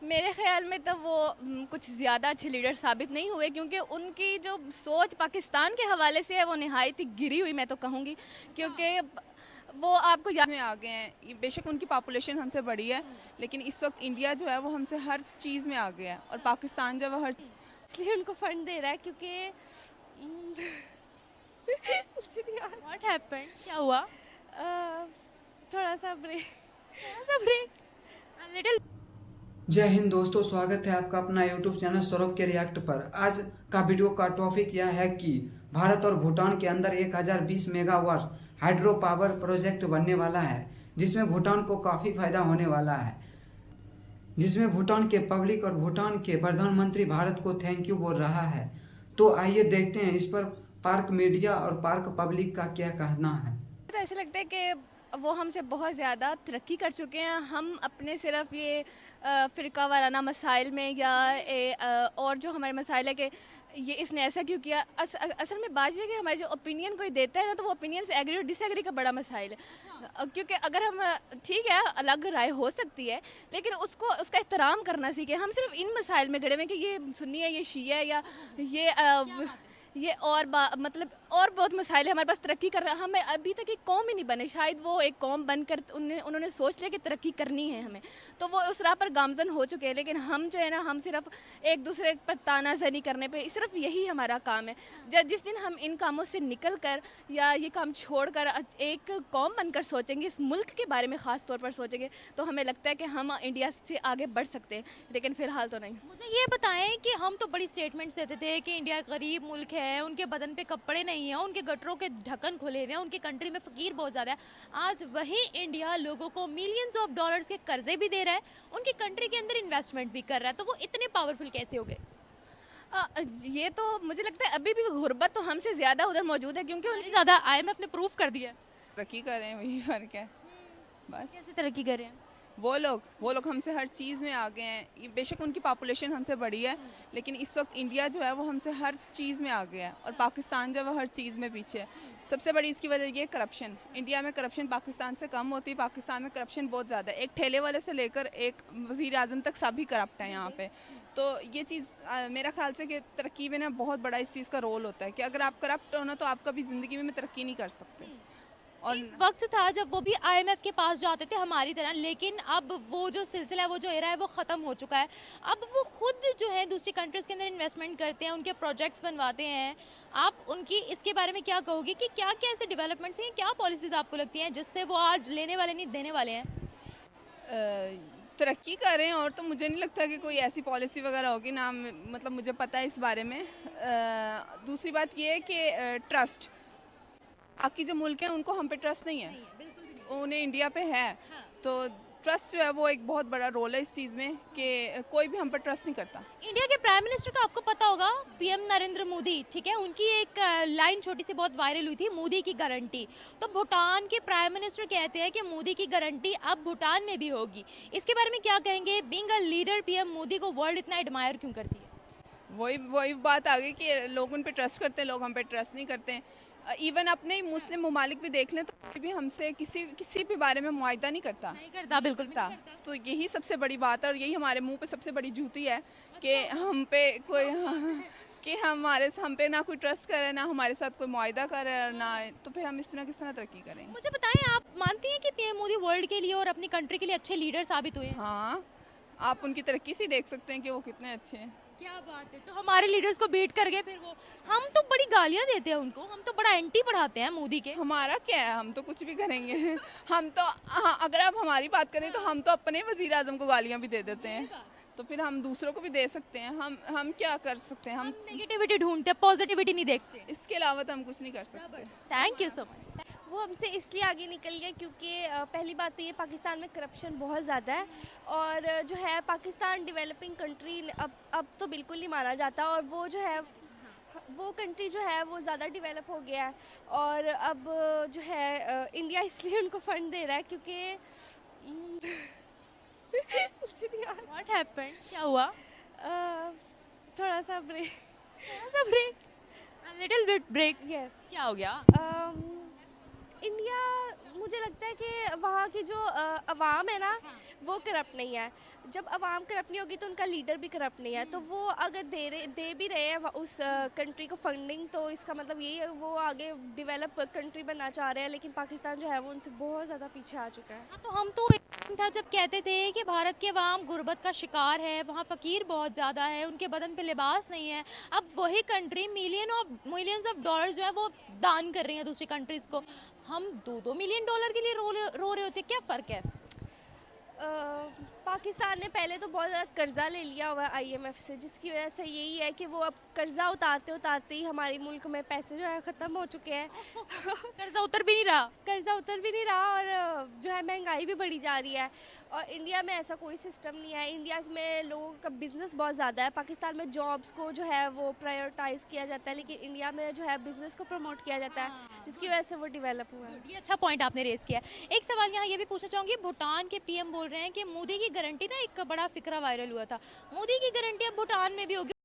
मेरे ख़्याल में तो वो कुछ ज़्यादा अच्छे लीडर साबित नहीं हुए, क्योंकि उनकी जो सोच पाकिस्तान के हवाले से है वो निहायत ही गिरी हुई मैं तो कहूँगी। क्योंकि वो आपको में आ गए हैं। बेशक उनकी पॉपुलेशन हमसे बड़ी है, लेकिन इस वक्त इंडिया जो है वो हमसे हर चीज़ में आ गया है, और पाकिस्तान जो है वो हर इसलिए उनको फंड दे रहा है, क्योंकि व्हाट हैपेंड, क्या हुआ? अ, थोड़ा सा ब्रेक, थोड़ा सा ब्रेक। लिटिल। जय हिंद दोस्तों, स्वागत है आपका अपना यूट्यूब चैनल सौरभ के रिएक्ट पर। आज का वीडियो का टॉपिक यह है कि भारत और भूटान के अंदर 1020 मेगावाट हाइड्रो पावर प्रोजेक्ट बनने वाला है, जिसमें भूटान को काफ़ी फायदा होने वाला है, जिसमें भूटान के पब्लिक और भूटान के प्रधानमंत्री भारत को थैंक यू बोल रहा है। तो आइए देखते हैं इस पर पार्क मीडिया और पार्क पब्लिक का क्या कहना है। तो ऐसा लगता है कि वो हमसे बहुत ज़्यादा तरक्की कर चुके हैं। हम अपने सिर्फ ये फ़िरका वाराना मसाइल में या और जो हमारे मसाइल है कि ये इसने ऐसा क्यों किया, असल में बात ये है कि हमारे जो ओपिनियन कोई देता है ना, तो वो ओपिनियन से एग्री और डिसएग्री का बड़ा मसाइल है। क्योंकि अगर हम ठीक है, अलग राय हो सकती है, लेकिन उसको उसका एहतराम करना सीखें। हम सिर्फ इन मसाइल में गड़े हुए हैं कि ये सुन्नी है, ये शिया है, या ये ये और मतलब और बहुत मसाइल है हमारे पास। तरक्की कर रहा, हमें अभी तक एक कौम ही नहीं बने। शायद वो एक कौम बनकर उन्होंने सोच लिया कि तरक्की करनी है हमें, तो वो उस राह पर गामजन हो चुके हैं। लेकिन हम जो है ना, हम सिर्फ एक दूसरे पर तानाजनी करने पे सिर्फ यही हमारा काम है। जिस दिन हम इन कामों से निकल कर या ये काम छोड़कर एक कौम बनकर सोचेंगे, इस मुल्क के बारे में ख़ास तौर पर सोचेंगे, तो हमें लगता है कि हम इंडिया से आगे बढ़ सकते हैं। लेकिन फ़िलहाल तो नहीं। मुझे ये बताएं कि हम तो बड़ी स्टेटमेंट्स देते थे कि इंडिया एक गरीब मुल्क है, उनके बदन पे कपड़े नहीं हैं, उनके गटरों के ढक्कन खुले हुए हैं, उनकी कंट्री में फ़कीर बहुत ज़्यादा है। आज वही इंडिया लोगों को मिलियंस ऑफ डॉलर्स के कर्जे भी दे रहा है, उनकी कंट्री के अंदर इन्वेस्टमेंट भी कर रहा है, तो वो इतने पावरफुल कैसे हो गए? ये तो मुझे लगता है अभी भी गुर्बत तो हमसे ज़्यादा उधर मौजूद है, क्योंकि उन्हें ज़्यादा IMF ने प्रूव कर दिया है। तरक्की कर रहे हैं, वही फ़र्क है बस। कैसे तरक्की कर रहे हैं? वो लोग हमसे हर चीज़ में आ गए हैं। बेशक उनकी पॉपुलेशन हमसे बड़ी है, लेकिन इस वक्त इंडिया जो है वो हमसे हर चीज़ में आ गया है, और पाकिस्तान जो है वो हर चीज़ में पीछे है। सबसे बड़ी इसकी वजह ये करप्शन। इंडिया में करप्शन पाकिस्तान से कम होती है, पाकिस्तान में करप्शन बहुत ज़्यादा है। एक ठेले वाले से लेकर एक वज़ीर आज़म तक सभी करप्ट हैं यहाँ पे। तो ये चीज़ मेरा ख्याल से कि तरक्की में ना बहुत बड़ा इस चीज़ का रोल होता है कि अगर आप करप्ट हो ना, तो आप कभी ज़िंदगी में तरक्की नहीं कर सकते। और एक वक्त था जब वो भी IMF के पास जाते थे हमारी तरह, लेकिन अब वो जो सिलसिला है, वो जो एरा है, वो ख़त्म हो चुका है। अब वो खुद जो है दूसरी कंट्रीज़ के अंदर इन्वेस्टमेंट करते हैं, उनके प्रोजेक्ट्स बनवाते हैं। आप उनकी इसके बारे में क्या कहोगे कि क्या क्या ऐसे डेवलपमेंट्स हैं, क्या पॉलिसीज़ आपको लगती हैं जिससे वो आज लेने वाले नहीं देने वाले हैं? तरक्की कर रहे हैं, और तो मुझे नहीं लगता कि कोई ऐसी पॉलिसी वगैरह होगी ना, मतलब मुझे पता है इस बारे में। दूसरी बात ये है कि ट्रस्ट, बाकी जो मुल्क हैं उनको हम पे ट्रस्ट नहीं है, बिल्कुल भी नहीं। उन्हें इंडिया पे है। तो ट्रस्ट जो है वो एक बहुत बड़ा रोल है इस चीज़ में कि कोई भी हम पर ट्रस्ट नहीं करता। इंडिया के प्राइम मिनिस्टर का आपको पता होगा, PM नरेंद्र मोदी, ठीक है, उनकी एक लाइन छोटी सी बहुत वायरल हुई थी, मोदी की गारंटी। तो भूटान के प्राइम मिनिस्टर कहते हैं कि मोदी की गारंटी अब भूटान में भी होगी। इसके बारे में क्या कहेंगे? Being a leader, PM Modi को वर्ल्ड इतना एडमायर क्यों करती है? वही वही बात आ गई कि लोग उन पे ट्रस्ट करते हैं, लोग हम पे ट्रस्ट नहीं करते हैं। इवन अपने ही मुस्लिम ममालिक भी देख लें तो कोई भी हमसे किसी किसी भी बारे में मुआयदा नहीं करता। नहीं करता, बिल्कुल भी था नहीं करता। तो यही सबसे बड़ी बात है, और यही हमारे मुंह पे सबसे बड़ी जूती है कि हम पे कोई कि हम पे ना कोई ट्रस्ट करे, ना हमारे साथ कोई मुआयदा करे, और ना, तो फिर हम इस तरह किस तरह तरक्की करेंगे। मुझे बताएं, आप मानती हैं कि PM मोदी वर्ल्ड के लिए और अपनी कंट्री के लिए अच्छे लीडर साबित हुए हैं? हाँ, आप उनकी तरक्की से ही देख सकते हैं कि वो कितने अच्छे हैं। क्या बात है! तो हमारे लीडर्स को बीट कर गए फिर वो। हम तो बड़ी गालियां देते हैं उनको, हम तो बड़ा एंटी पढ़ाते हैं मोदी के। हमारा क्या है, हम तो कुछ भी करेंगे। हम तो, हाँ, अगर आप हमारी बात करें तो हम तो अपने वजीर आजम को गालियाँ भी दे देते हैं, तो फिर हम दूसरों को भी दे सकते हैं। हम क्या कर सकते हैं? हम नेगेटिविटी ढूंढते हैं, पॉजिटिविटी नहीं देखते। इसके अलावा तो हम कुछ नहीं कर सकते। Thank you so much. वो हमसे इसलिए आगे निकल गया क्योंकि पहली बात तो ये, पाकिस्तान में करप्शन बहुत ज़्यादा है, और जो है पाकिस्तान डेवलपिंग कंट्री अब तो बिल्कुल नहीं माना जाता, और वो जो है वो कंट्री जो है वो ज़्यादा डेवलप हो गया है। और अब जो है इंडिया इसलिए उनको फंड दे रहा है, क्योंकि व्हाट हैपेंड, क्या हुआ? थोड़ा सा ब्रेक, थोड़ा सा break, little bit break. Yes. क्या हो गया? इंडिया मुझे लगता है कि वहाँ की जो अवाम है ना वो करप्ट नहीं है। जब अवाम करप्ट नहीं होगी तो उनका लीडर भी करप्ट नहीं है। तो वो अगर दे भी रहे हैं उस कंट्री को फंडिंग, तो इसका मतलब यही है वो आगे डेवलप कंट्री बनना चाह रहे हैं। लेकिन पाकिस्तान जो है वो उनसे बहुत ज़्यादा पीछे आ चुका है। हाँ, तो हम तो एक टाइम था जब कहते थे कि भारत के अवाम गुर्बत का शिकार है, वहाँ फ़कीर बहुत ज़्यादा है, उनके बदन पे लिबास नहीं है। अब वही कंट्री मिलियंस ऑफ डॉलर्स जो है वो दान कर रही है दूसरी कंट्रीज़ को। हम 2-2 मिलियन डॉलर के लिए रो रहे होते, क्या फ़र्क है? पाकिस्तान ने पहले तो बहुत ज़्यादा कर्जा ले लिया हुआ है IMF से, जिसकी वजह से यही है कि वो अब कर्जा उतारते ही हमारे मुल्क में पैसे जो है ख़त्म हो चुके हैं। कर्जा उतर भी नहीं रहा। कर्जा उतर भी नहीं रहा और जो है महंगाई भी बढ़ी जा रही है। और इंडिया में ऐसा कोई सिस्टम नहीं है। इंडिया में लोगों का बिज़नेस बहुत ज़्यादा है। पाकिस्तान में जॉब्स को जो है वो प्रायोरिटाइज़ किया जाता है, लेकिन इंडिया में जो है बिज़नेस को प्रमोट किया जाता है, जिसकी वजह से वो डेवलप हुआ है। ये अच्छा पॉइंट आपने रेस किया। एक सवाल यहाँ ये भी पूछना चाहूँगी, भूटान के PM बोल रहे हैं कि मोदी की गारंटी ना, एक बड़ा फिक्रा वायरल हुआ था, मोदी की गारंटी अब भूटान में भी होगी।